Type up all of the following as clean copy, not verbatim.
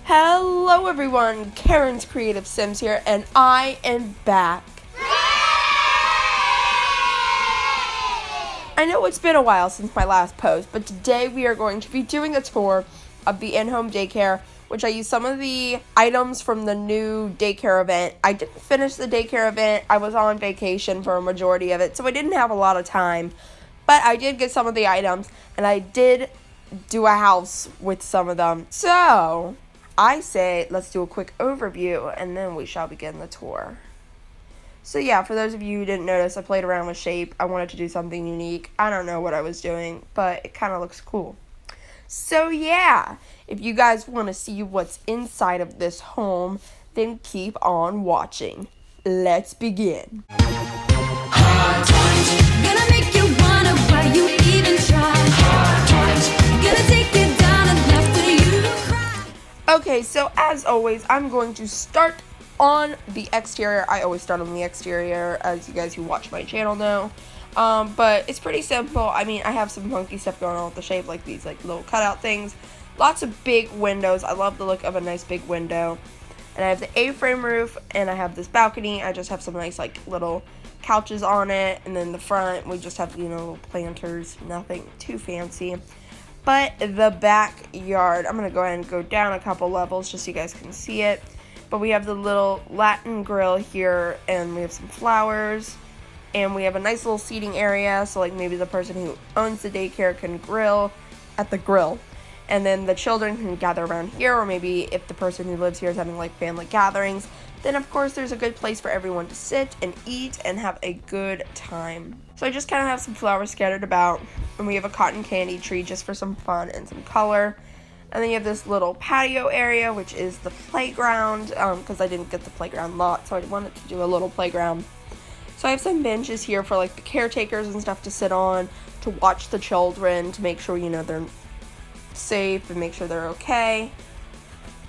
Hello everyone, Karen's Creative Sims here, and I am back. I know it's been a while since my last post, but today we are going to be doing a tour of the in-home daycare, which I used some of the items from the new daycare event. I didn't finish the daycare event. I was on vacation for a majority of it, so I didn't have a lot of time, but I did get some of the items, and I did do a house with some of them. So I say let's do a quick overview and then we shall begin the tour. So yeah, for those of you who didn't notice, I played around with shape. I wanted to do something unique. I don't know what I was doing, but it kind of looks cool. So yeah, if you guys want to see what's inside of this home, then keep on watching. Let's begin. Hard times, gonna make you wonder why you even try. Hard times, gonna take you down and left till you cry. Okay, so as always, I'm going to start on the exterior. I always start on the exterior, as you guys who watch my channel know. But it's pretty simple. I mean, I have some funky stuff going on with the shape, like these like little cutout things. Lots of big windows. I love the look of a nice big window. And I have the A-frame roof, and I have this balcony. I just have some nice like little couches on it, and then the front we just have, you know, little planters, nothing too fancy. But the backyard, I'm gonna go ahead and go down a couple levels just so you guys can see it. But we have the little Latin grill here, and we have some flowers, and we have a nice little seating area, so like maybe the person who owns the daycare can grill at the grill, and then the children can gather around here, or maybe if the person who lives here is having like family gatherings, then of course there's a good place for everyone to sit and eat and have a good time. So I just kind of have some flowers scattered about, and we have a cotton candy tree just for some fun and some color. And then you have this little patio area, which is the playground, because I didn't get the playground lot, so I wanted to do a little playground. So I have some benches here for like the caretakers and stuff to sit on, to watch the children, to make sure, you know, they're safe and make sure they're okay.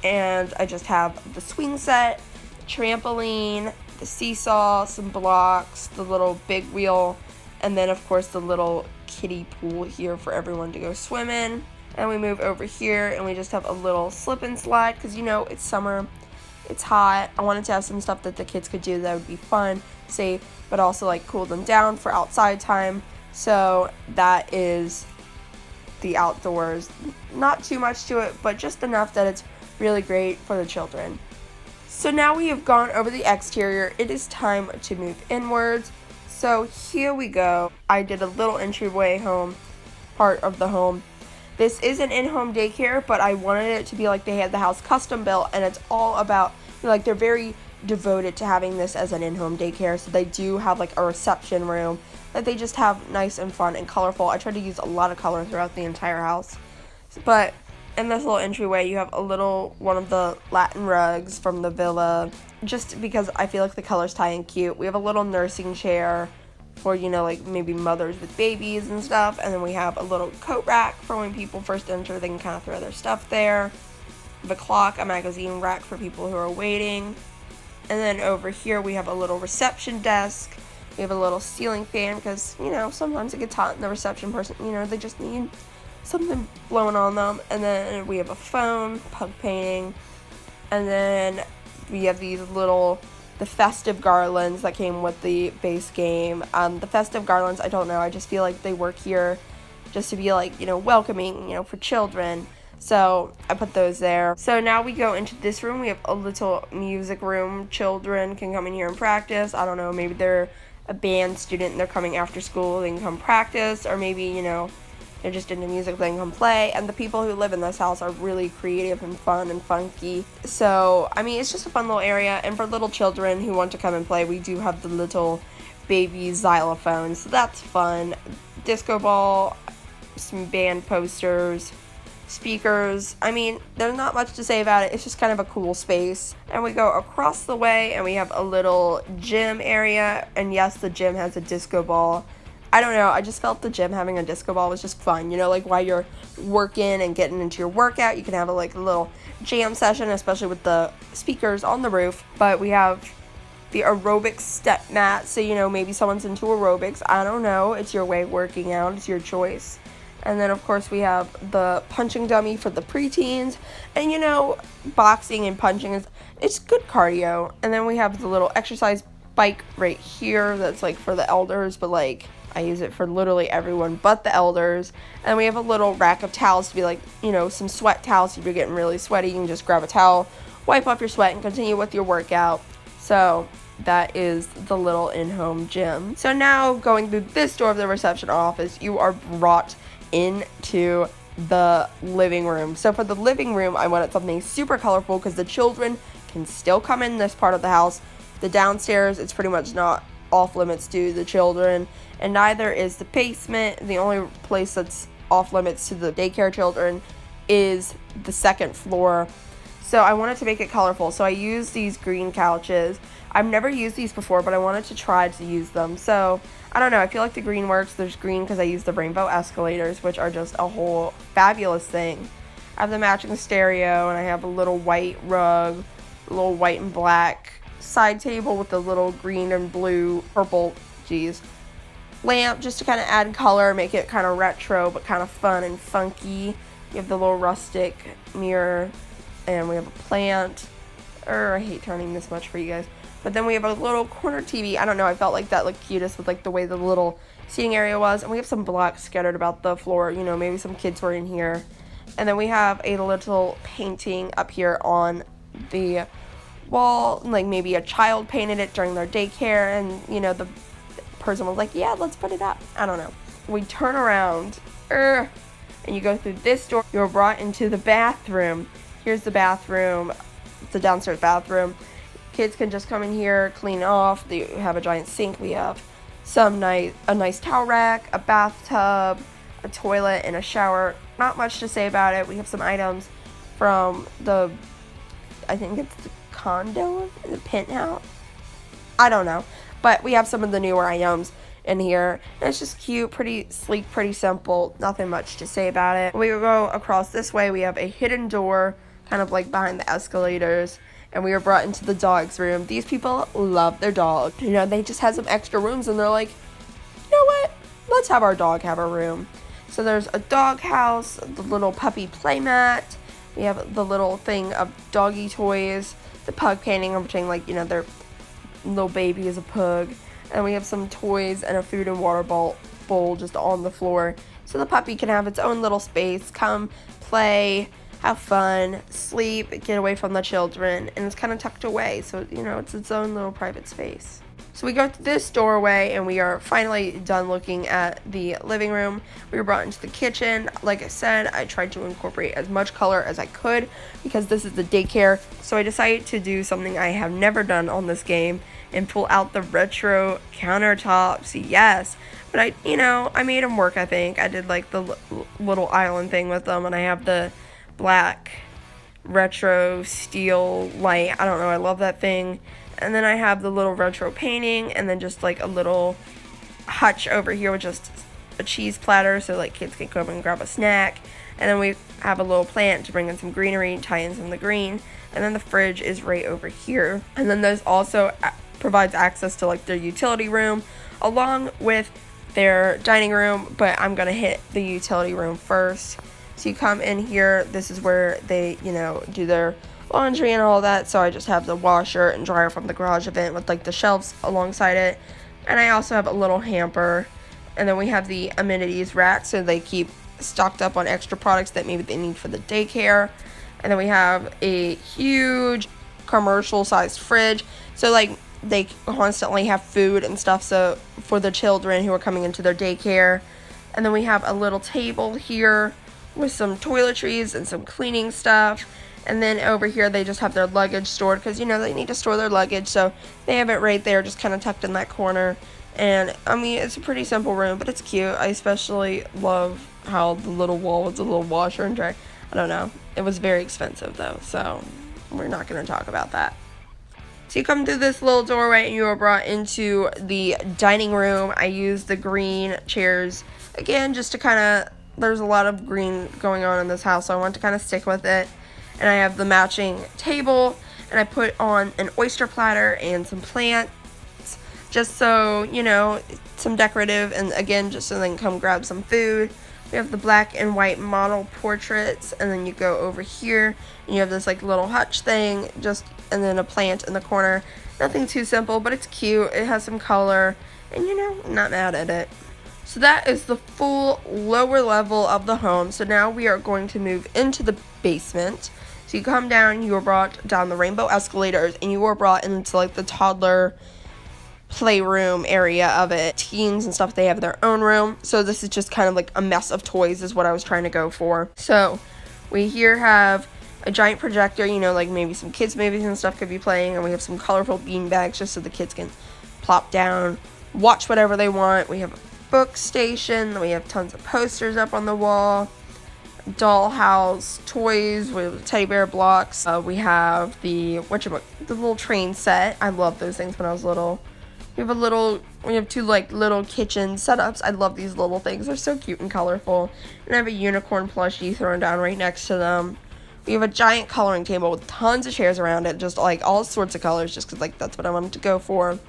And I just have the swing set, trampoline, the seesaw, some blocks, the little big wheel, and then of course the little kiddie pool here for everyone to go swim in. And we move over here and we just have a little slip and slide because, you know, it's summer, it's hot. I wanted to have some stuff that the kids could do that would be fun, safe, but also like cool them down for outside time. So that is the outdoors. Not too much to it, but just enough that it's really great for the children. So now we have gone over the exterior, it is time to move inwards. So here we go. I did a little entryway home, part of the home. This is an in-home daycare, but I wanted it to be like they had the house custom built, and it's all about, you know, like they're very devoted to having this as an in-home daycare. So they do have like a reception room that they just have nice and fun and colorful. I tried to use a lot of color throughout the entire house. But in this little entryway, you have a little one of the Latin rugs from the villa, just because I feel like the colors tie in cute. We have a little nursing chair for, you know, like maybe mothers with babies and stuff. And then we have a little coat rack for when people first enter, they can kind of throw their stuff there. The clock, a magazine rack for people who are waiting. And then over here we have a little reception desk. We have a little ceiling fan because, you know, sometimes it gets hot and the reception person, you know, they just need something blowing on them. And then we have a phone, pug painting. And then we have these little the festive garlands that came with the base game. The festive garlands, I don't know, I just feel like they work here just to be like, you know, welcoming, you know, for children. So I put those there. So now we go into this room. We have a little music room. Children can come in here and practice. I don't know, maybe they're a band student and they're coming after school, they can come practice, or maybe, you know, they're just into music, they can come play. And the people who live in this house are really creative and fun and funky. So, I mean, it's just a fun little area. And for little children who want to come and play, we do have the little baby xylophone. So that's fun. Disco ball, some band posters, speakers. I mean, there's not much to say about it. It's just kind of a cool space. And we go across the way and we have a little gym area. And yes, the gym has a disco ball. I don't know, I just felt the gym having a disco ball was just fun, you know, like while you're working and getting into your workout, you can have a little jam session, especially with the speakers on the roof. But we have the aerobics step mat, so, you know, maybe someone's into aerobics, I don't know, it's your way of working out, it's your choice. And then, of course, we have the punching dummy for the preteens. And, you know, boxing and punching it's good cardio. And then we have the little exercise bike right here that's, like, for the elders. But, like, I use it for literally everyone but the elders. And we have a little rack of towels to be, like, you know, some sweat towels. If you're getting really sweaty, you can just grab a towel, wipe off your sweat, and continue with your workout. So that is the little in-home gym. So now, going through this door of the reception office, you are brought into the living room. So for the living room, I wanted something super colorful because the children can still come in this part of the house. The downstairs, it's pretty much not off limits to the children, and neither is the basement. The only place that's off limits to the daycare children is the second floor. So I wanted to make it colorful, so I used these green couches. I've never used these before, but I wanted to try to use them. So I don't know, I feel like the green works. There's green because I use the rainbow escalators, which are just a whole fabulous thing. I have the matching stereo, and I have a little white rug, a little white and black side table with a little green and blue, purple, lamp, just to kind of add color, make it kind of retro, but kind of fun and funky. You have the little rustic mirror, and we have a plant. I hate turning this much for you guys. But then we have a little corner TV. I don't know, I felt like that looked cutest with like the way the little seating area was. And we have some blocks scattered about the floor. You know, maybe some kids were in here. And then we have a little painting up here on the wall. Like maybe a child painted it during their daycare. And, you know, the person was like, yeah, let's put it up. I don't know. We turn around. And you go through this door. You're brought into the bathroom. Here's the bathroom. It's a downstairs bathroom. Kids can just come in here, clean off. They have a giant sink. We have a nice towel rack, a bathtub, a toilet, and a shower. Not much to say about it. We have some items from I think it's the condo, the penthouse. I don't know. But we have some of the newer items in here. And it's just cute, pretty sleek, pretty simple. Nothing much to say about it. We go across this way. We have a hidden door, kind of like behind the escalators. And we were brought into the dog's room. These people love their dog. You know, they just had some extra rooms and they're like, you know what? Let's have our dog have a room. So there's a dog house, the little puppy playmat. We have the little thing of doggy toys, the pug painting. I'm pretending like, you know, their little baby is a pug. And we have some toys and a food and water bowl just on the floor. So the puppy can have its own little space, come play, have fun, sleep, get away from the children, and it's kind of tucked away, so, you know, it's its own little private space. So we go to this doorway, and we are finally done looking at the living room. We were brought into the kitchen. Like I said, I tried to incorporate as much color as I could, because this is the daycare, so I decided to do something I have never done on this game, and pull out the retro countertops. Yes, but I made them work, I think. I did, like, the little island thing with them, and I have the black retro steel light. I don't know, I love that thing. And then I have the little retro painting, and then just like a little hutch over here with just a cheese platter so like kids can come and grab a snack. And then we have a little plant to bring in some greenery, tie in some of the green. And then the fridge is right over here. And then there's also provides access to like their utility room along with their dining room, but I'm gonna hit the utility room first. So you come in here, this is where they, you know, do their laundry and all that. So I just have the washer and dryer from the garage event with like the shelves alongside it. And I also have a little hamper. And then we have the amenities rack, so they keep stocked up on extra products that maybe they need for the daycare. And then we have a huge commercial sized fridge. So like they constantly have food and stuff so for the children who are coming into their daycare. And then we have a little table here with some toiletries and some cleaning stuff. And then over here they just have their luggage stored because, you know, they need to store their luggage, so they have it right there just kind of tucked in that corner. And I mean, it's a pretty simple room, but it's cute. I especially love how the little wall with the little washer and dryer. I don't know, it was very expensive though, so we're not going to talk about that. So you come through this little doorway and you are brought into the dining room. I used the green chairs again just to kind of, there's a lot of green going on in this house, so I want to kind of stick with it. And I have the matching table, and I put on an oyster platter and some plants, just so, you know, some decorative, and again, just so they can come grab some food. We We have the black and white model portraits, and then you go over here and you have this like little hutch thing, and then a plant in the corner. Nothing too simple, but it's cute. It has some color, and I'm not mad at it. So that is the full lower level of the home. So now we are going to move into the basement. So you come down, you are brought down the rainbow escalators, and you are brought into like the toddler playroom area of it. Teens and stuff, they have their own room. So this is just kind of like a mess of toys is what I was trying to go for. So we here have a giant projector, like maybe some kids movies and stuff could be playing, and we have some colorful bean bags just so the kids can plop down, watch whatever they want. We have a book station, we have tons of posters up on the wall, dollhouse, toys, we have teddy bear blocks, we have the little train set. I love those things when I was little. We have two like little kitchen setups. I love these little things. They're so cute and colorful. And I have a unicorn plushie thrown down right next to them. We have a giant coloring table with tons of chairs around it, just like all sorts of colors, just because like that's what I wanted to go for.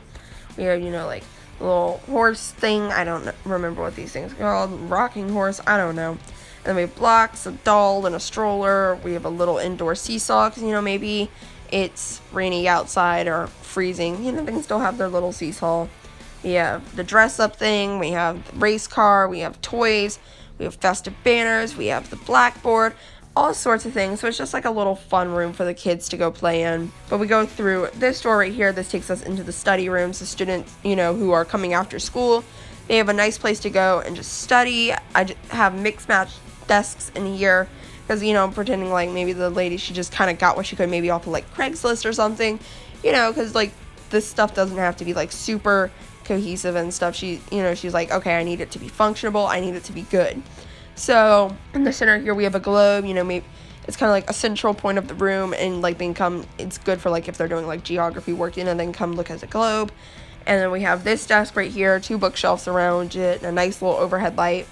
We have like a little horse thing. I don't remember what these things are called. Rocking horse. I don't know. And then we have blocks, a doll, and a stroller. We have a little indoor seesaw because maybe it's rainy outside or freezing. They can still have their little seesaw. We have the dress up thing. We have the race car. We have toys. We have festive banners. We have the blackboard. All sorts of things. So it's just like a little fun room for the kids to go play in. But we go through this door right here. This takes us into the study rooms. The students, who are coming after school, they have a nice place to go and just study. I just have mixed match desks in here because, I'm pretending like maybe the lady, she just kind of got what she could maybe off of like Craigslist or something, because like this stuff doesn't have to be like super cohesive and stuff. She's like, okay, I need it to be functional. I need it to be good. So in the center here we have a globe. Maybe it's kind of like a central point of the room, and like it's good for like if they're doing like geography work, they can come look at the globe. And then we have this desk right here, 2 bookshelves around it, and a nice little overhead light.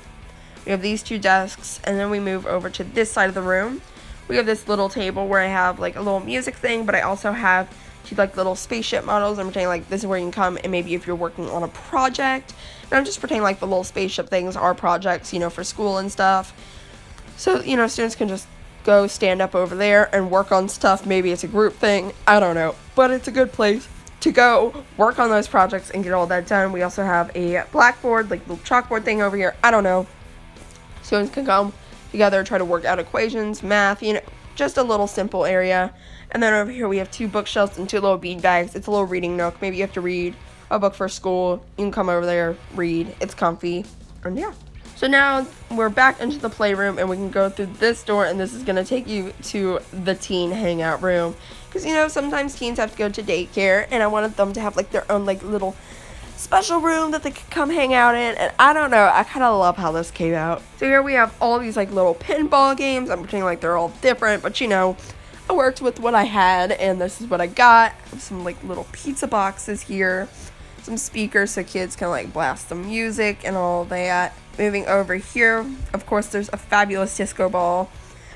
We have these 2 desks, and then we move over to this side of the room. We have this little table where I have like a little music thing, but I also have 2 like little spaceship models. I'm pretending like this is where you can come, and maybe if you're working on a project. And I'm just pretending like the little spaceship things are projects, for school and stuff. So, students can just go stand up over there and work on stuff. Maybe it's a group thing. I don't know. But it's a good place to go work on those projects and get all that done. We also have a blackboard, like little chalkboard thing over here. I don't know. Students can come together, try to work out equations, math, just a little simple area. And then over here we have 2 bookshelves and 2 little bean bags. It's a little reading nook. Maybe you have to read a book for school. You can come over there, read. It's comfy. And yeah. So now we're back into the playroom, and we can go through this door, and this is going to take you to the teen hangout room. Because, sometimes teens have to go to daycare, and I wanted them to have like their own like little special room that they could come hang out in. And I don't know, I kind of love how this came out. So here we have all these like little pinball games. I'm pretending like they're all different, but I worked with what I had, and this is what I got. Some like little pizza boxes here, some speakers so kids can like blast some music and all that. Moving over here, of course, there's a fabulous disco ball,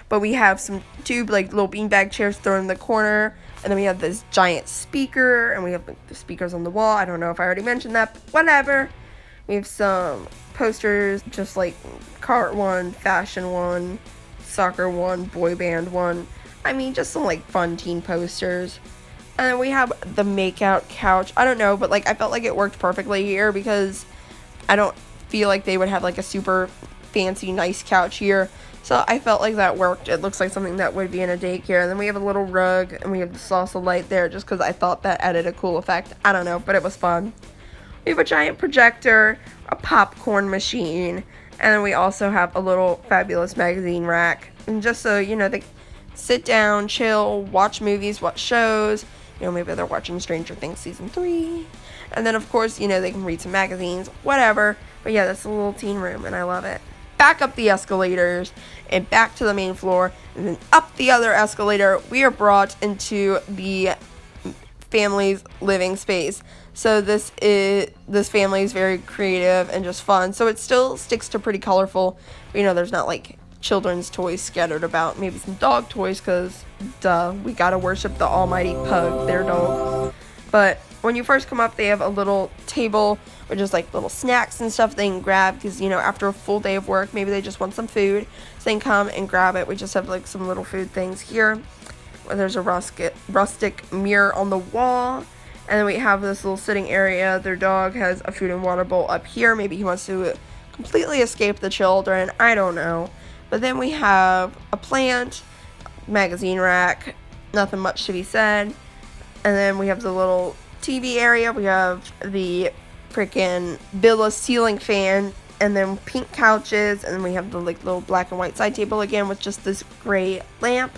but we have some 2 like little beanbag chairs thrown in the corner, and then we have this giant speaker, and we have like the speakers on the wall. I don't know if I already mentioned that, but whatever. We have some posters, just like cart one, fashion one, soccer one, boy band one. I mean, just some like fun teen posters. And then we have the makeout couch. I don't know, but like I felt like it worked perfectly here because I don't feel like they would have like a super fancy nice couch here. So I felt like that worked. It looks like something that would be in a daycare. And then we have a little rug, and we have the salsa light there just because I thought that added a cool effect. I don't know, but it was fun. We have a giant projector, a popcorn machine, and then we also have a little fabulous magazine rack. And just so they sit down, chill, watch movies, watch shows. Maybe they're watching Stranger Things Season 3. And then, of course, they can read some magazines, whatever. But yeah, that's a little teen room, and I love it. Back up the escalators, and back to the main floor, and then up the other escalator, we are brought into the family's living space. So this family is very creative and just fun. So it still sticks to pretty colorful. But, there's not, like, children's toys scattered about. Maybe some dog toys, because, duh, we gotta worship the almighty pug, their dog. But when you first come up, they have a little table with just like little snacks and stuff they can grab because, you know, after a full day of work, maybe they just want some food. So they can come and grab it. We just have like some little food things here. There's a rustic mirror on the wall. And then we have this little sitting area. Their dog has a food and water bowl up here. Maybe he wants to completely escape the children. I don't know. But then we have a plant, magazine rack, nothing much to be said. And then we have the little TV area. We have the freaking billow ceiling fan, and then pink couches, and then we have the like little black and white side table again with just this gray lamp,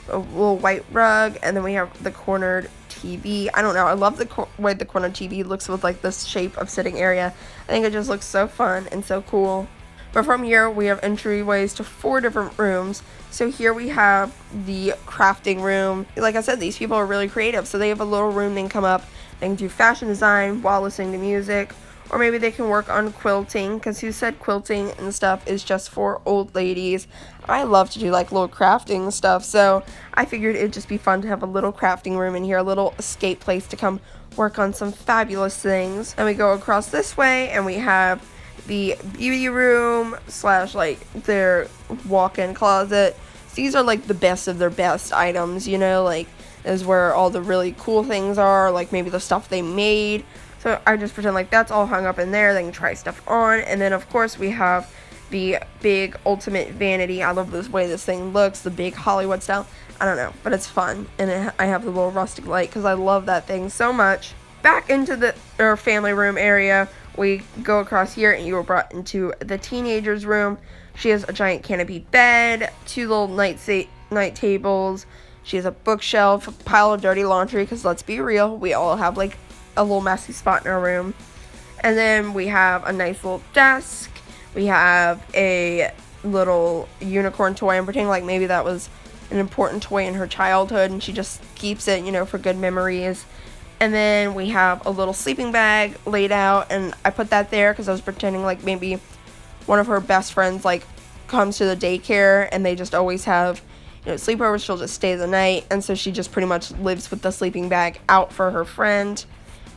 a little white rug, and then we have the cornered TV. I don't know. I love the way the corner TV looks with like this shape of sitting area. I think it just looks so fun and so cool. But from here, we have entryways to 4 different rooms. So here we have the crafting room. Like I said, these people are really creative. So they have a little room they can come up. They can do fashion design while listening to music. Or maybe they can work on quilting. Because who said quilting and stuff is just for old ladies? I love to do like little crafting stuff. So I figured it'd just be fun to have a little crafting room in here. A little escape place to come work on some fabulous things. And we go across this way and we have the beauty room / like their walk-in closet. So these are like the best of their best items, you know, like is where all the really cool things are, like maybe the stuff they made. So I just pretend like that's all hung up in there. They can try stuff on. And then of course we have the big ultimate vanity. I love this way this thing looks, the big Hollywood style. I don't know, but it's fun. And I have the little rustic light because I love that thing so much. Back into the family room area, we go across here and you are brought into the teenager's room. She has a giant canopy bed, 2 little night tables. She has a bookshelf, a pile of dirty laundry, because let's be real, we all have like a little messy spot in our room. And then we have a nice little desk. We have a little unicorn toy. I'm pretending like maybe that was an important toy in her childhood and she just keeps it, you know, for good memories. And then we have a little sleeping bag laid out, and I put that there because I was pretending like maybe one of her best friends like comes to the daycare and they just always have, you know, sleepovers. She'll just stay the night, and so she just pretty much lives with the sleeping bag out for her friend.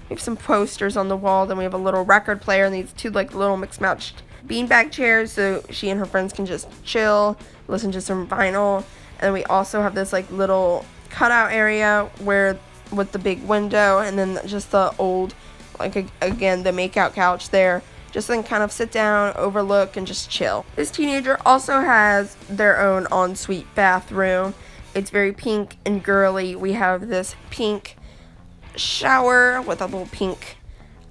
We have some posters on the wall. Then we have a little record player and these 2 like little mixed matched beanbag chairs so she and her friends can just chill, listen to some vinyl. And then we also have this like little cutout area where with the big window, and then just the old, like again, the makeout couch there, just then kind of sit down, overlook, and just chill. This teenager also has their own ensuite bathroom. It's very pink and girly. We have this pink shower with a little pink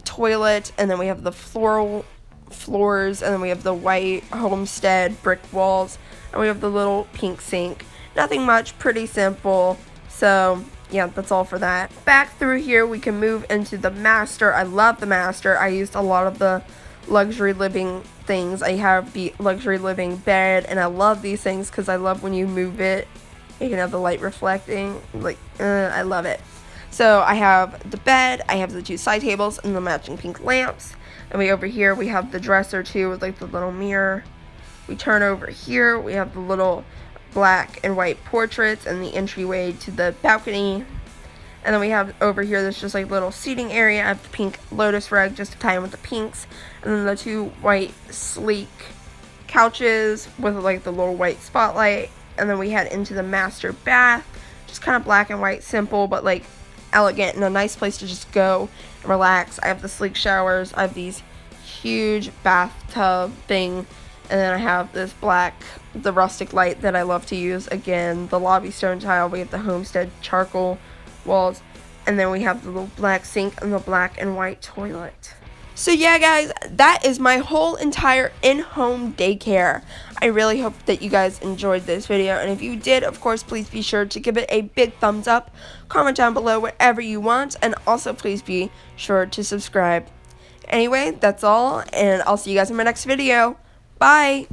toilet, and then we have the floors, and then we have the white homestead brick walls, and we have the little pink sink. Nothing much, pretty simple. So yeah, that's all for that. Back through here, we can move into the master. I love the master. I used a lot of the luxury living things. I have the luxury living bed, and I love these things because I love when you move it, you can have the light reflecting. Like, I love it. So I have the bed, I have the 2 side tables, and the matching pink lamps. And over here, we have the dresser too with like the little mirror. We turn over here, we have the little black and white portraits and the entryway to the balcony. And then we have over here this just like little seating area. I have the pink lotus rug just to tie in with the pinks, and then the 2 white sleek couches with like the little white spotlight. And then we head into the master bath, just kind of black and white, simple but like elegant and a nice place to just go and relax. I have the sleek showers. I have these huge bathtub thing. And then I have this the rustic light that I love to use. Again, the lobby stone tile. We have the homestead charcoal walls. And then we have the little black sink and the black and white toilet. So yeah, guys, that is my whole entire in-home daycare. I really hope that you guys enjoyed this video. And if you did, of course, please be sure to give it a big thumbs up. Comment down below whatever you want. And also, please be sure to subscribe. Anyway, that's all. And I'll see you guys in my next video. Bye!